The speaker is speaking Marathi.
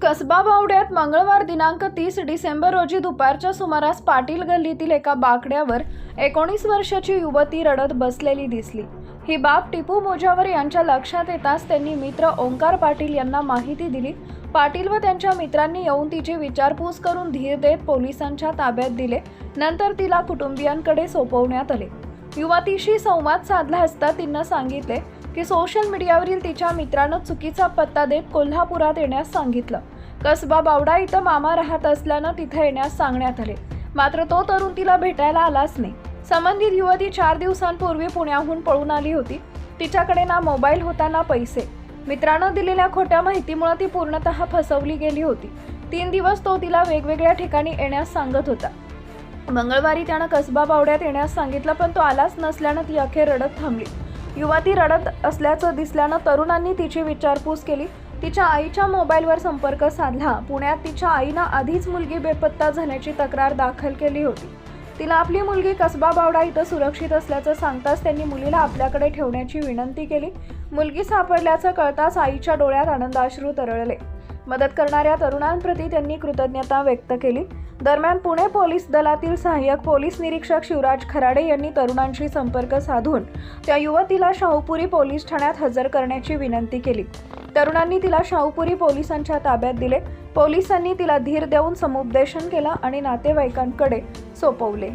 कसबा बावड्यात मंगळवार दिनांक 30 डिसेंबर रोजी दुपारच्या सुमारास पाटील गल्लीतील एका बाकड्यावर 19 वर्षाची युवती रडत बसलेली दिसली। ही बाब टिपू मोजावर यांच्या लक्षात येताच त्यांनी मित्र ओंकार पाटील यांना माहिती दिली। पाटील व त्यांच्या मित्रांनी येऊन तिची विचारपूस करून धीर देत पोलिसांच्या ताब्यात दिले। नंतर तिला कुटुंबियांकडे सोपवण्यात आले। युवतीशी संवाद साधला असता तिनं सांगितले की सोशल मीडियावरील तिच्या मित्रानं चुकीचा पत्ता देत कोल्हापुरात येण्यास सांगितलं। कसबा बावडा इथं मामा राहत असल्यानं तिथे येण्यास सांगण्यात आले, मात्र तो तरुण तिला भेटायला आलाच नाही। संबंधित युवती 4 दिवसांपूर्वी पुण्याहून पळून आली होती। तिच्याकडे ना मोबाईल होता ना पैसे। मित्रानं दिलेल्या खोट्या माहितीमुळे ती पूर्णतः फसवली गेली होती। 3 दिवस तो तिला वेगवेगळ्या ठिकाणी येण्यास सांगत होता। मंगळवारी त्यानं कसबा बावड्यात येण्यास सांगितलं, पण तो आलाच नसल्यानं ती अखेर रडत थांबली। युवती रडत असल्याचं दिसल्यानं तरुणांनी तिची विचारपूस केली। तिच्या आईच्या मोबाईलवर संपर्क साधला। पुण्यात तिच्या आईनं आधीच मुलगी बेपत्ता झाल्याची तक्रार दाखल केली होती। तिला आपली मुलगी कसबा बावडा इथं सुरक्षित असल्याचं सांगताच त्यांनी मुलीला आपल्याकडे ठेवण्याची विनंती केली। मुलगी सापडल्याचं कळताच आईच्या डोळ्यात आनंदाश्रू तरळले। मदत करणाऱ्या तरुणांप्रती त्यांनी कृतज्ञता व्यक्त केली। दरम्यान पुणे पोलीस दलातील सहाय्यक पोलीस निरीक्षक शिवराज खराडे यांनी तरुणांशी संपर्क साधून त्या युवतीला शाहूपुरी पोलीस ठाण्यात हजर करण्याची विनंती केली। तरुणांनी तिला शाहूपुरी पोलिसांच्या ताब्यात दिले। पोलिसांनी तिला धीर देऊन समुपदेशन केलं आणि नातेवाईकांकडे सोपवले।